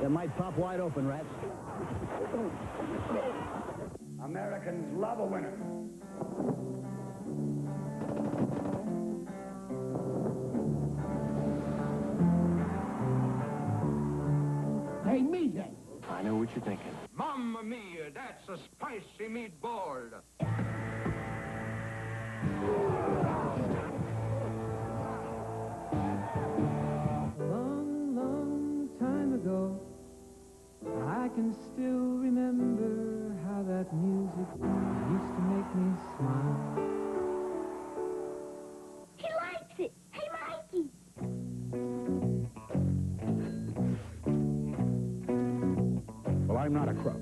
It might pop wide open, Rats. Americans love a winner. Hey, me then. I know what you're thinking. Mamma mia, that's a spicy meatball. Long, long time ago, I can still remember how that music used to make me smile. He likes it. Hey, Mikey. Well, I'm not a crook.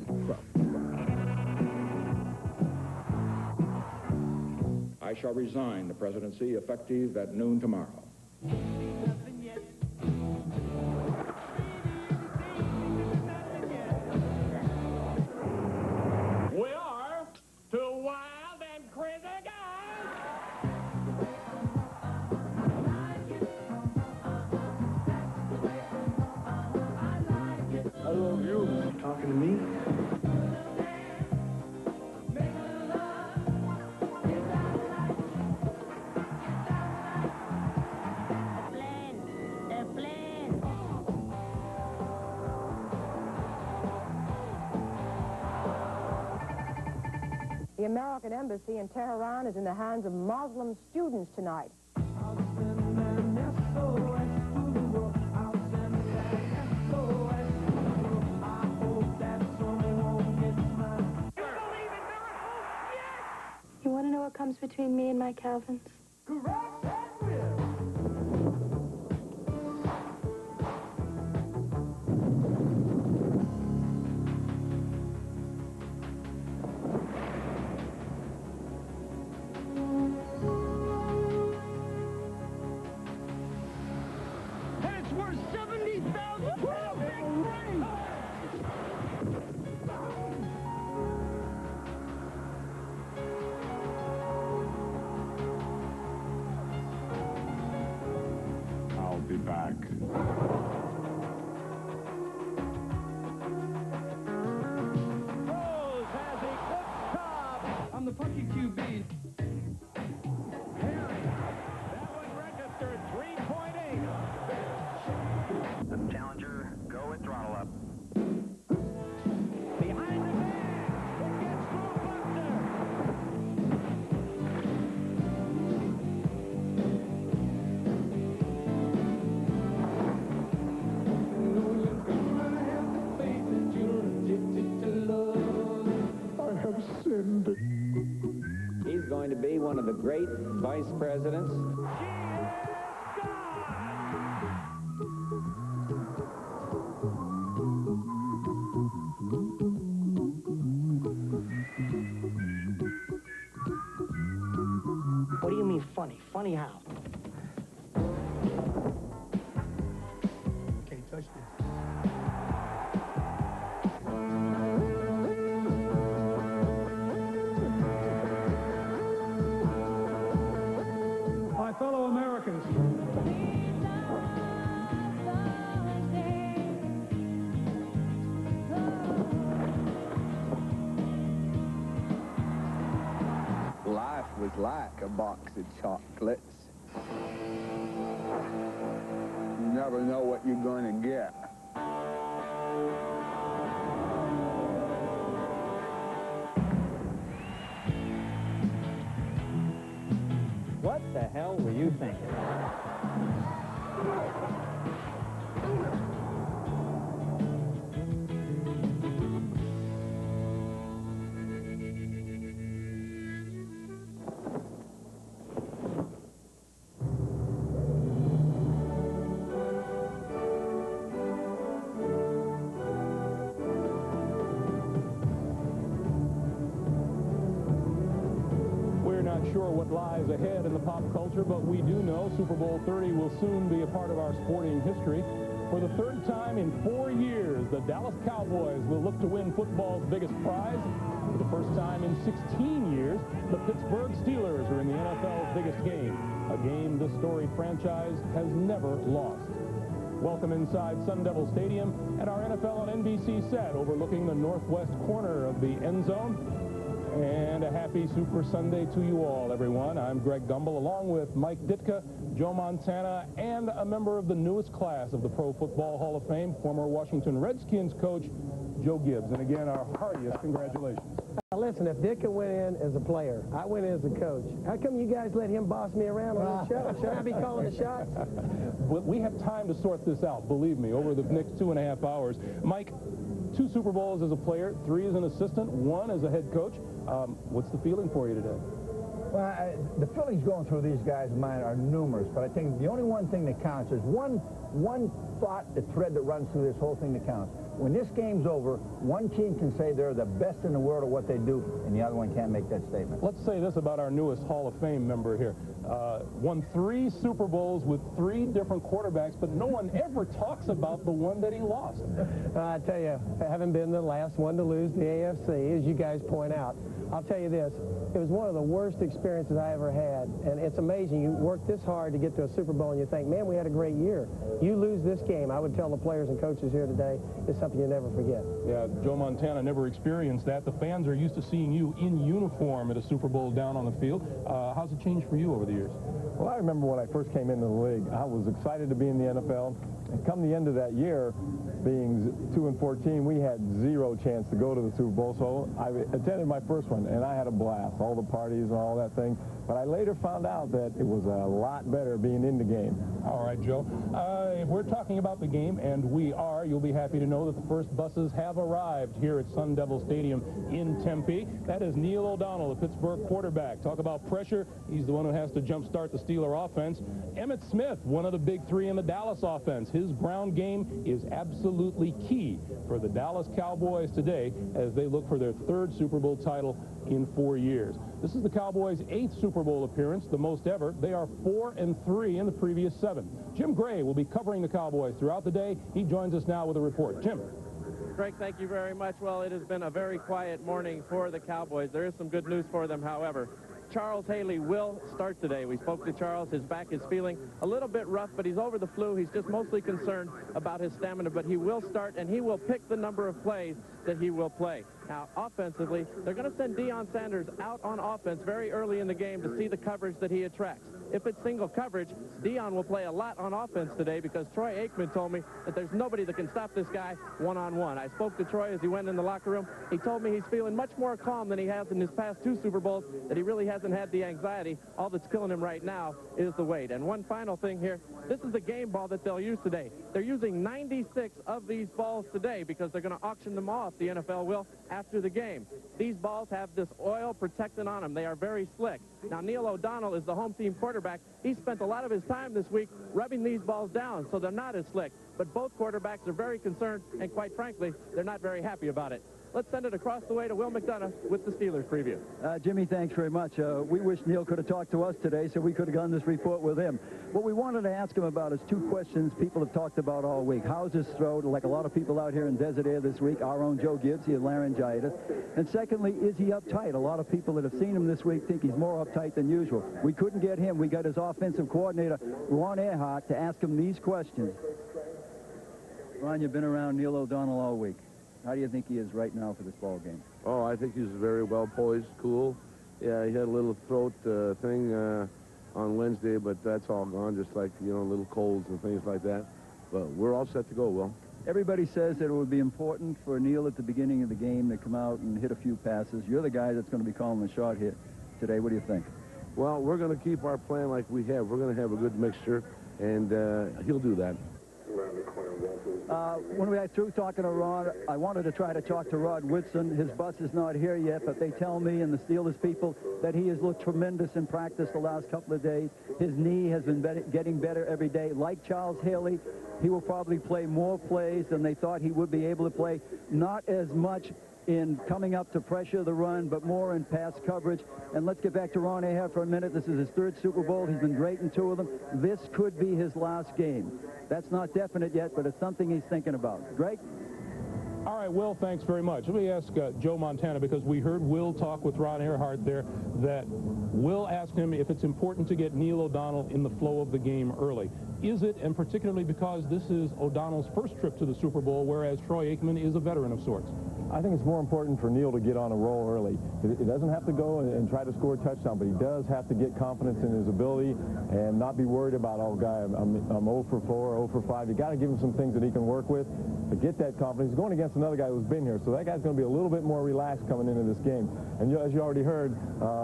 I shall resign the presidency effective at noon tomorrow. We are two wild and crazy guys. I love you. Talking to me? The American embassy in Tehran is in the hands of Muslim students tonight. You want to know what comes between me and my Calvins? It's worth $70,000. I'll be back. Rose has eclipsed Cobb. I'm the Punky QB. That one registered 3.8. The Challenger, go and throttle up. Behind the bag. It gets through Buster. He's going to be one of the great vice presidents. What do you mean funny? Funny how? Can't touch this. My fellow Americans, Life was like a box of chocolates. You never know what you're going to get. What the hell were you thinking? Sure what lies ahead in the pop culture, but we do know Super Bowl 30 will soon be a part of our sporting history. For the third time in 4 years, the Dallas Cowboys will look to win football's biggest prize. For the first time in 16 years, the Pittsburgh Steelers are in the NFL's biggest game, a game this storied franchise has never lost. Welcome inside Sun Devil Stadium and our NFL on NBC set overlooking the northwest corner of the end zone. And a happy Super Sunday to you all, everyone. I'm Greg Gumbel, along with Mike Ditka, Joe Montana, and a member of the newest class of the Pro Football Hall of Fame, former Washington Redskins coach, Joe Gibbs. And again, our heartiest congratulations. Now listen, if Ditka went in as a player, I went in as a coach, how come you guys let him boss me around on the show? Should I be calling the shots? We have time to sort this out, believe me, over the next 2.5 hours. Mike, 2 Super Bowls as a player, 3 as an assistant, 1 as a head coach. What's the feeling for you today? Well, the feelings going through these guys of mine are numerous, but I think the only one thing that counts is one thought, the thread that runs through this whole thing that counts. When this game's over, one team can say they're the best in the world at what they do, and the other one can't make that statement. Let's say this about our newest Hall of Fame member here. Won 3 Super Bowls with 3 different quarterbacks, but no one ever talks about the one that he lost. I tell you, having been the last one to lose the AFC, as you guys point out, I'll tell you this, it was one of the worst experiences I ever had, and it's amazing. You work this hard to get to a Super Bowl, and you think, man, we had a great year. You lose this game, I would tell the players and coaches here today, it's something you never forget. Yeah, Joe Montana never experienced that. The fans are used to seeing you in uniform at a Super Bowl down on the field. How's it changed for you over the years? Well, I remember when I first came into the league, I was excited to be in the NFL. And come the end of that year, being 2-14, we had 0 chance to go to the Super Bowl. So I attended my first one, and I had a blast, all the parties and all that thing. But I later found out that it was a lot better being in the game. All right, Joe. If we're talking about the game, and we are, you'll be happy to know that the first buses have arrived here at Sun Devil Stadium in Tempe. That is Neil O'Donnell, the Pittsburgh quarterback. Talk about pressure. He's the one who has to jumpstart the Steeler offense. Emmitt Smith, one of the big 3 in the Dallas offense. His ground game is absolutely key for the Dallas Cowboys today as they look for their 3rd Super Bowl title in 4 years. This is the Cowboys' 8th Super Bowl appearance, the most ever. They are 4-3 in the previous 7. Jim Gray will be covering the Cowboys throughout the day. He joins us now with a report. Jim. Greg, thank you very much. Well, it has been a very quiet morning for the Cowboys. There is some good news for them, however. Charles Haley will start today. We spoke to Charles. His back is feeling a little bit rough, but he's over the flu. He's just mostly concerned about his stamina, but he will start, and he will pick the number of plays that he will play. Now, offensively, they're going to send Deion Sanders out on offense very early in the game to see the coverage that he attracts. If it's single coverage, Deion will play a lot on offense today because Troy Aikman told me that there's nobody that can stop this guy one-on-one. I spoke to Troy as he went in the locker room. He told me he's feeling much more calm than he has in his past 2 Super Bowls, that he really hasn't had the anxiety. All that's killing him right now is the weight. And one final thing here, this is the game ball that they'll use today. They're using 96 of these balls today because they're going to auction them off, the NFL will, after the game. These balls have this oil protectant on them. They are very slick. Now, Neil O'Donnell is the home team quarterback. He spent a lot of his time this week rubbing these balls down, so they're not as slick. But both quarterbacks are very concerned, and quite frankly, they're not very happy about it. Let's send it across the way to Will McDonough with the Steelers preview. Jimmy, thanks very much. We wish Neil could have talked to us today so we could have done this report with him. What we wanted to ask him about is 2 questions people have talked about all week. How's his throat? Like a lot of people out here in Desert Air this week, our own Joe Gibbs, he had laryngitis. And secondly, is he uptight? A lot of people that have seen him this week think he's more uptight than usual. We couldn't get him. We got his offensive coordinator, Ron Earhart, to ask him these questions. Ron, you've been around Neil O'Donnell all week. How do you think he is right now for this ball game? Oh, I think he's very well poised, cool. Yeah, he had a little throat thing on Wednesday, but that's all gone, just like, you know, little colds and things like that. But we're all set to go, Will. Everybody says that it would be important for Neil at the beginning of the game to come out and hit a few passes. You're the guy that's going to be calling the shot here today. What do you think? Well, we're going to keep our plan like we have. We're going to have a good mixture, and he'll do that. When we got through talking to Ron, I wanted to try to talk to Rod Woodson. His bus is not here yet, but they tell me and the Steelers people that he has looked tremendous in practice the last couple of days. His knee has been getting better every day. Like Charles Haley, he will probably play more plays than they thought he would be able to play. Not as much in coming up to pressure the run, but more in pass coverage. And let's get back to Ron Earhart for a minute. This is his 3rd Super Bowl. He's been great in 2 of them. This could be his last game. That's not definite yet, but it's something he's thinking about. Greg? All right, Will, thanks very much. Let me ask Joe Montana, because we heard Will talk with Ron Earhart there, that Will asked him if it's important to get Neil O'Donnell in the flow of the game early. is it, and particularly because this is O'Donnell's first trip to the Super Bowl, whereas Troy Aikman is a veteran of sorts? I think it's more important for Neil to get on a roll early. He doesn't have to go and try to score a touchdown, but he does have to get confidence in his ability and not be worried about, oh, guy, I'm 0 for 4, 0 for 5. You got to give him some things that he can work with to get that confidence. He's going against another guy who's been here, so that guy's going to be a little bit more relaxed coming into this game. And as you already heard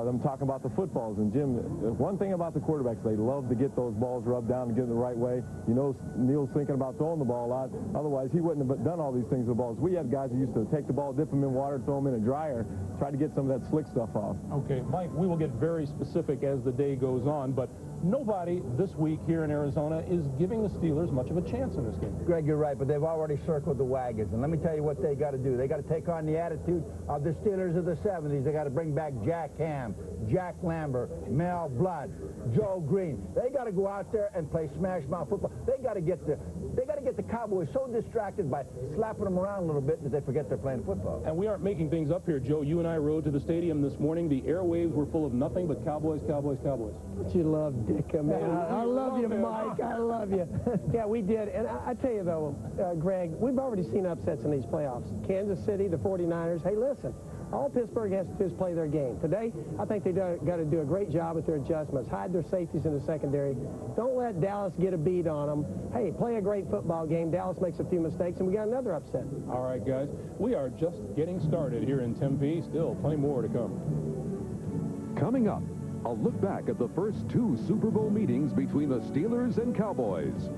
them talking about the footballs, and Jim, one thing about the quarterbacks, they love to get those balls rubbed down and get it the right way. You know, Neil's thinking about throwing the ball a lot. Otherwise, he wouldn't have done all these things with balls. We had guys who used to take the ball, dip them in water, throw them in a dryer, try to get some of that slick stuff off. Okay, Mike, we will get very specific as the day goes on, but nobody this week here in Arizona is giving the Steelers much of a chance in this game. Greg, you're right, but they've already circled the wagons. And let me tell you what they got to do. They got to take on the attitude of the Steelers of the 70s. They got to bring back Jack Ham, Jack Lambert, Mel Blount, Joe Green. They got to go out there and play smash mouth football. They got to get the Cowboys so distracted by slapping them around a little bit that they forget they're playing football. And we aren't making things up here, Joe. You and I rode to the stadium this morning. The airwaves were full of nothing but Cowboys, Cowboys, Cowboys. But you love Dicka, man. I love you, Mike. I love you. Yeah, we did. And I tell you, though, Greg, we've already seen upsets in these playoffs. Kansas City, the 49ers. Hey, listen, all Pittsburgh has to do is play their game. Today, I think they've got to do a great job with their adjustments. Hide their safeties in the secondary. Don't let Dallas get a beat on them. Hey, play a great football game. Dallas makes a few mistakes, and we got another upset. All right, guys. We are just getting started here in Tempe. Still plenty more to come. Coming up, a look back at the first two Super Bowl meetings between the Steelers and Cowboys.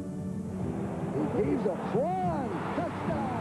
He's a flying touchdown.